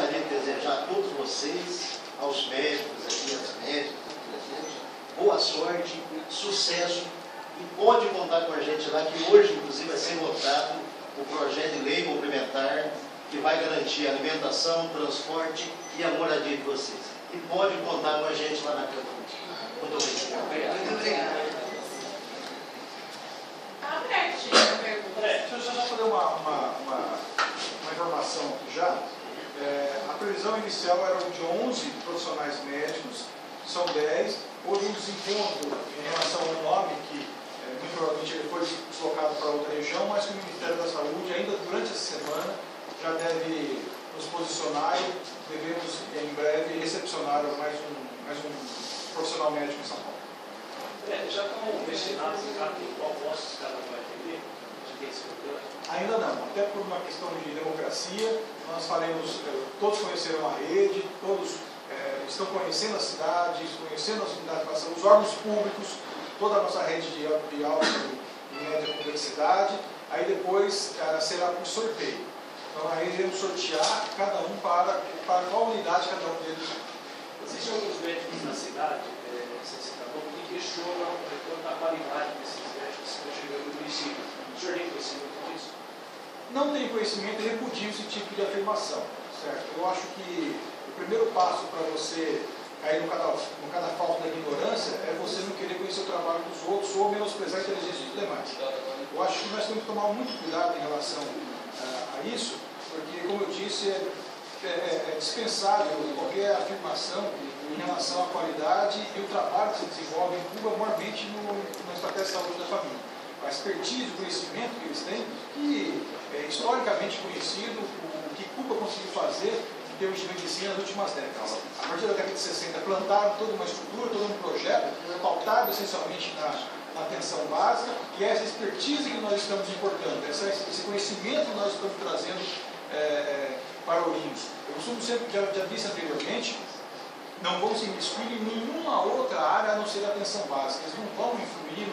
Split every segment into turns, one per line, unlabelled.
gostaria de desejar a todos vocês, aos médicos aqui, às médicas, boa sorte, sucesso, e pode contar com a gente lá, que hoje, inclusive, vai ser votado o projeto de lei complementar que vai garantir a alimentação, transporte e a moradia de vocês. E pode contar com a gente lá na Câmara. Muito obrigado.
Muito obrigado.
Deixa eu só fazer uma informação aqui já. A previsão inicial era de 11 profissionais médicos, são 10. Houve um desencontro em relação ao nome, que muito provavelmente ele foi deslocado para outra região, mas que o Ministério da Saúde, ainda durante essa semana, já deve nos posicionar e devemos, em breve, recepcionar mais um profissional médico em São Paulo.
Já estão destinados a qual postos cada um vai atender?
Ainda não, até por uma questão de democracia, nós faremos, todos conheceram a rede, todos estão conhecendo a cidade, conhecendo as unidades de educação, os órgãos públicos, toda a nossa rede de alta e média complexidade, aí depois será por sorteio. Então aí iremos sortear cada um para qual unidade cada um deles.
Existem alguns médicos na cidade, que questionam quanto à qualidade desses médicos que estão chegando no município. O senhor tem conhecimento disso?
Não tenho conhecimento e repudio esse tipo de afirmação, certo? Eu acho que o primeiro passo para você cair no cadafalso da ignorância é você não querer conhecer o trabalho dos outros ou menosprezar a inteligência dos demais. Eu acho que nós temos que tomar muito cuidado em relação a isso, porque, como eu disse, é dispensável qualquer afirmação em relação à qualidade e o trabalho que se desenvolve em Cuba, maiormente na estratégia de saúde da família. A expertise, o conhecimento que eles têm, que é historicamente conhecido, o que Cuba conseguiu fazer em termos de medicina nas últimas décadas. A partir da década de 60, plantaram toda uma estrutura, todo um projeto, pautado essencialmente na atenção básica, e é essa expertise que nós estamos importando, esse conhecimento que nós estamos trazendo para Ourinhos. Eu costumo sempre, já disse anteriormente, não vão se imiscuir em nenhuma outra área a não ser a atenção básica. Eles não vão influir,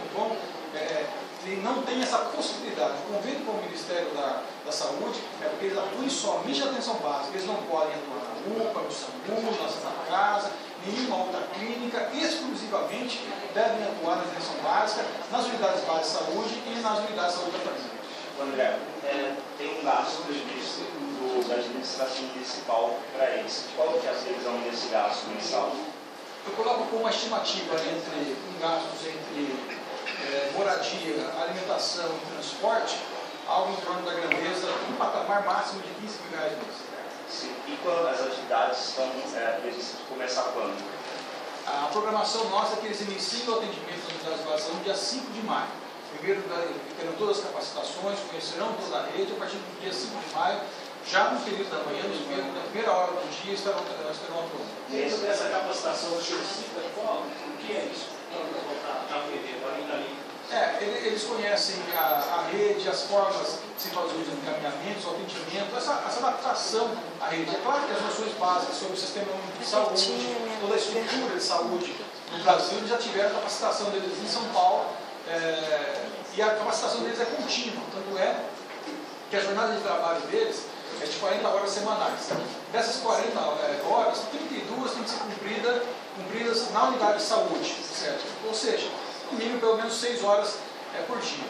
não tem essa possibilidade. O convênio com o Ministério da Saúde é porque eles atuam somente na atenção básica. Eles não podem atuar na UPA, no SAMU, na Santa Casa, nenhuma outra clínica, exclusivamente devem atuar na atenção básica, nas unidades básicas de saúde e nas unidades de saúde da família.
André, tem um gasto da administração municipal para eles. Qual que é a previsão desse gasto mensal?
Eu coloco como uma estimativa gastos entre moradia, alimentação e transporte, algo em torno da grandeza, um patamar máximo de R$15 mil mês.
Sim. E quando as atividades estão previstas de começar quando?
A programação nossa é que eles iniciam o atendimento das unidades básicas no dia 5 de maio. Primeiro terão todas as capacitações, conhecerão toda a rede, a partir do dia 5 de maio, já no período da manhã, na primeira hora do dia, estarão atuando.
Dentro dessa capacitação, o senhor cita qual? O que é isso? Quando voltar a aprender, para mim,
eles conhecem a rede, as formas de se fazer os encaminhamentos, o atendimento, essa adaptação à rede. É claro que as noções básicas sobre o sistema de saúde, toda a estrutura de saúde no Brasil, eles já tiveram a capacitação deles em São Paulo, e a capacitação deles é contínua, tanto é que a jornada de trabalho deles é de 40 horas semanais. Dessas 40 horas, 32 têm que ser cumpridas na unidade de saúde, certo? Ou seja, no mínimo pelo menos 6 horas por dia.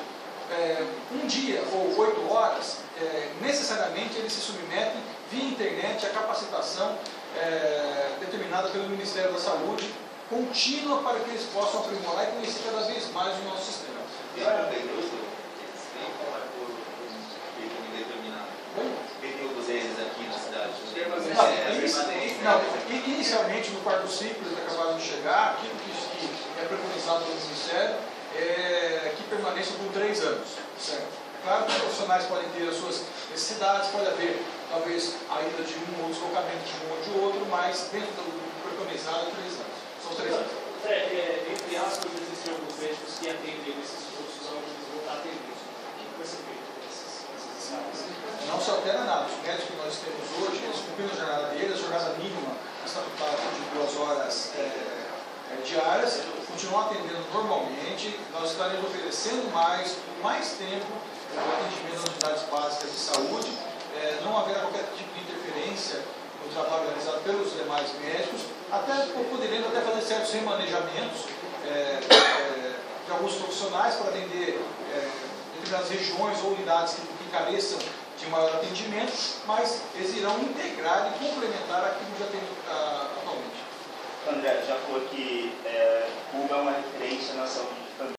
Um dia ou 8 horas, necessariamente eles se submetem via internet à capacitação determinada pelo Ministério da Saúde, contínua, para que eles possam aprimorar e conhecer cada vez mais o nosso sistema. Inicialmente, no quarto ciclo, eles acabaram de chegar, aquilo que é preconizado pelo Ministério é que permaneçam por 3 anos. Certo? Claro que os profissionais podem ter as suas necessidades, pode haver, talvez, a ida de um ou deslocamento de um ou de outro, mas dentro do preconizado, 3 anos. São 3 anos.
Entre aspas, existem alguns médicos que atendem esses cursos onde eles vão estar atendendo. O que vai ser feito nessas escalas?
Não se altera nada. Os médicos que nós temos hoje, eles cumprindo a jornada deles, a jornada mínima estatutária de 2 horas diárias, continuam atendendo normalmente. Nós estaremos oferecendo por mais tempo o atendimento das unidades básicas de saúde. Não haverá qualquer tipo de interferência no profissionais médicos, até poderiam até fazer certos remanejamentos de alguns profissionais para atender determinadas regiões ou unidades que careçam de maior atendimento, mas eles irão integrar e complementar aquilo que já tem atualmente.
André, já falou que Cuba é uma referência na saúde